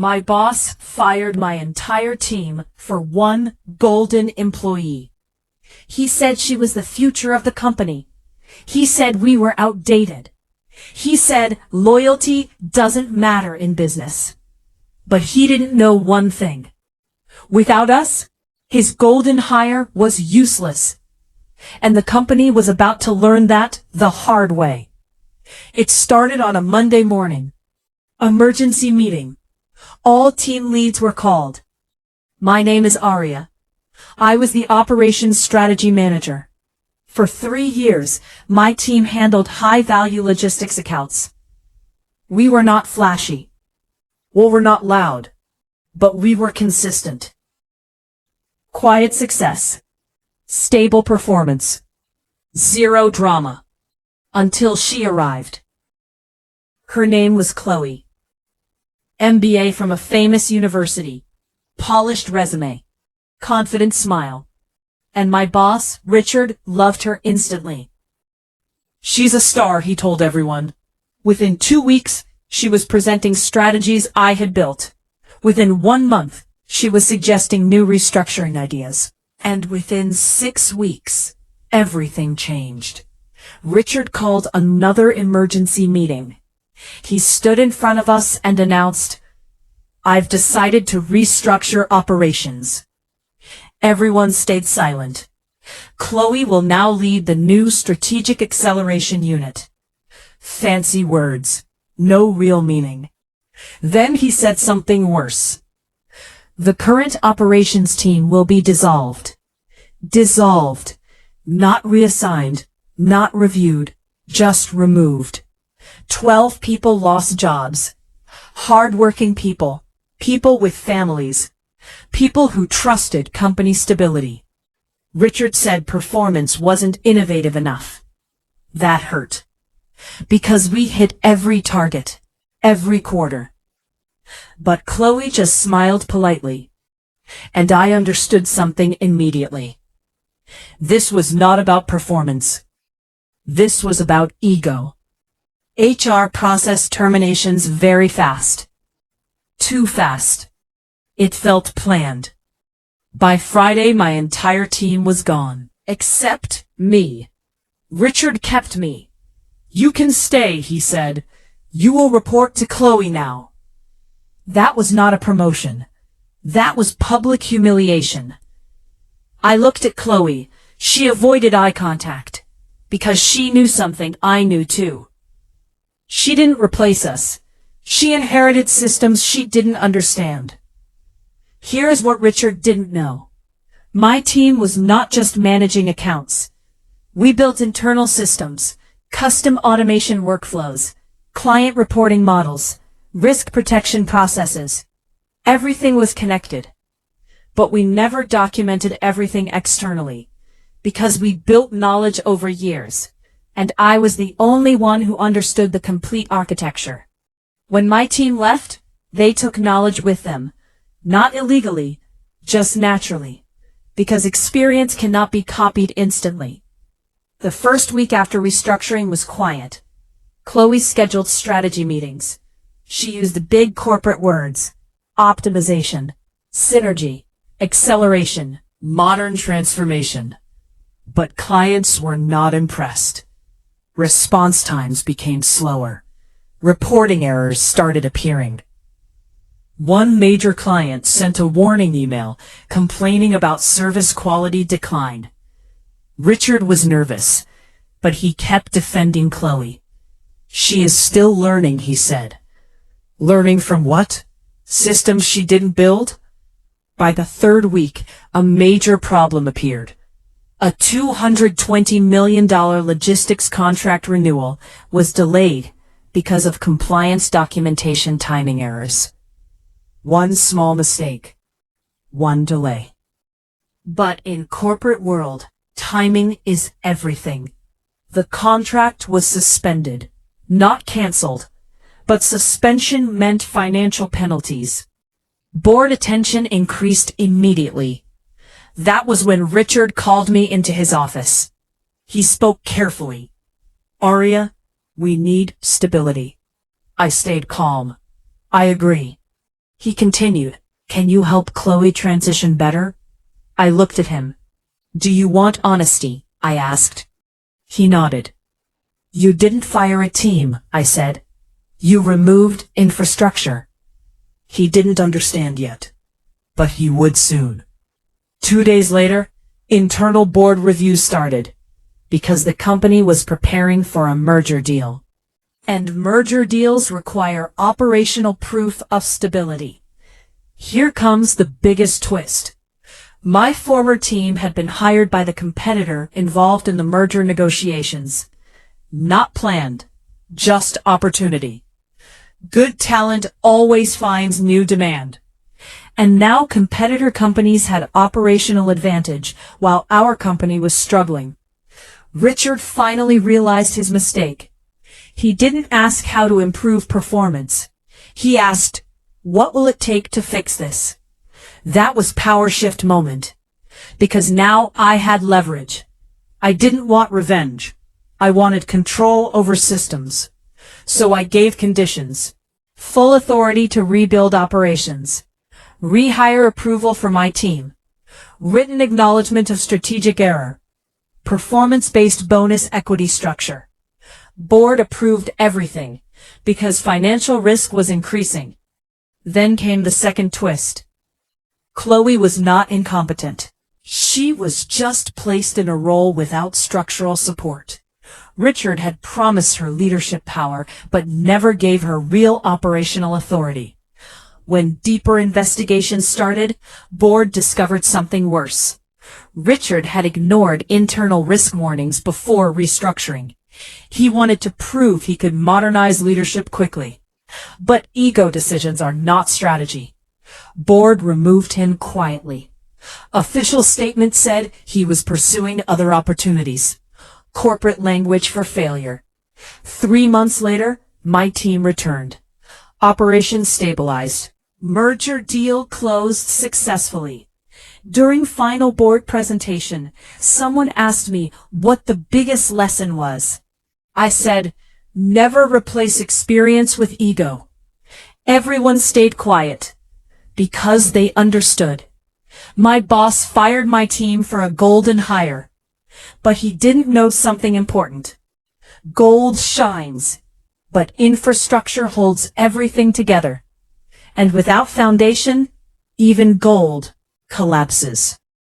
My boss fired my entire team for one golden employee. He said she was the future of the company. He said we were outdated. He said loyalty doesn't matter in business. But he didn't know one thing. Without us, his golden hire was useless. And the company was about to learn that the hard way. It started on a Monday morning. Emergency meeting. All team leads were called. My name is Aria. I was the operations strategy manager. For 3 years, my team handled high-value logistics accounts. We were not flashy. We were not loud. But we were consistent. Quiet success. Stable performance. Zero drama. Until she arrived. Her name was Chloe. MBA from a famous university. Polished resume. Confident smile. And my boss, Richard, loved her instantly. She's a star, he told everyone. Within 2 weeks, she was presenting strategies I had built. Within 1 month, she was suggesting new restructuring ideas. And within 6 weeks, everything changed. Richard called another emergency meeting. He stood in front of us and announced, "I've decided to restructure operations." Everyone stayed silent. Chloe will now lead the new Strategic Acceleration Unit. Fancy words, no real meaning. Then he said something worse. The current operations team will be dissolved. Dissolved. Not reassigned, not reviewed, just removed. 12 people lost jobs. Hard-working people. People with families. People who trusted company stability. Richard said performance wasn't innovative enough. That hurt. Because we hit every target. Every quarter. But Chloe just smiled politely. And I understood something immediately. This was not about performance. This was about ego. HR processed terminations very fast. Too fast. It felt planned. By Friday, my entire team was gone. Except me. Richard kept me. "You can stay," he said. "You will report to Chloe now." That was not a promotion. That was public humiliation. I looked at Chloe. She avoided eye contact. Because she knew something I knew too. She didn't replace us. She inherited systems she didn't understand. Here's what Richard didn't know. My team was not just managing accounts. We built internal systems, custom automation workflows, client reporting models, risk protection processes. Everything was connected. But we never documented everything externally, because we built knowledge over years, and I was the only one who understood the complete architecture. When my team left, they took knowledge with them. Not illegally, just naturally, because experience cannot be copied instantly. The first week after restructuring was quiet. Chloe scheduled strategy meetings. She used the big corporate words: optimization, synergy, acceleration, modern transformation. But clients were not impressed. Response times became slower. Reporting errors started appearing. One major client sent a warning email complaining about service quality decline. Richard was nervous, but he kept defending Chloe. "She is still learning," he said. Learning from what? Systems she didn't build? By the 3rd week, a major problem appeared. A $220 million logistics contract renewal was delayed because of compliance documentation timing errors. One small mistake. One delay. But in corporate world, timing is everything. The contract was suspended, not canceled, but suspension meant financial penalties. Board attention increased immediately. That was when Richard called me into his office. He spoke carefully. "Aria, we need stability." I stayed calm. "I agree." He continued, "Can you help Chloe transition better?" I looked at him. "Do you want honesty?" I asked. He nodded. "You didn't fire a team," I said. "You removed infrastructure." He didn't understand yet, but he would soon. 2 days later, internal board reviews started, because the company was preparing for a merger deal. And merger deals require operational proof of stability. Here comes the biggest twist. My former team had been hired by the competitor involved in the merger negotiations. Not planned, just opportunity. Good talent always finds new demand. And now competitor companies had operational advantage while our company was struggling. Richard finally realized his mistake. He didn't ask how to improve performance. He asked, "What will it take to fix this?" That was power shift moment. Because now I had leverage. I didn't want revenge. I wanted control over systems. So I gave conditions. Full authority to rebuild operations. Rehire approval for my team. Written acknowledgement of strategic error. Performance-based bonus equity structure. Board approved everything, because financial risk was increasing. Then came the second twist. Chloe was not incompetent. She was just placed in a role without structural support. Richard had promised her leadership power, but never gave her real operational authority. When deeper investigations started, board discovered something worse. Richard had ignored internal risk warnings before restructuring. He wanted to prove he could modernize leadership quickly. But ego decisions are not strategy. Board removed him quietly. Official statement said he was pursuing other opportunities. Corporate language for failure. 3 months later, my team returned. Operations stabilized. Merger deal closed successfully. During final board presentation, someone asked me what the biggest lesson was. I said, never replace experience with ego. Everyone stayed quiet, because they understood. My boss fired my team for a golden hire, but he didn't know something important. Gold shines, but infrastructure holds everything together. And without foundation, even gold collapses.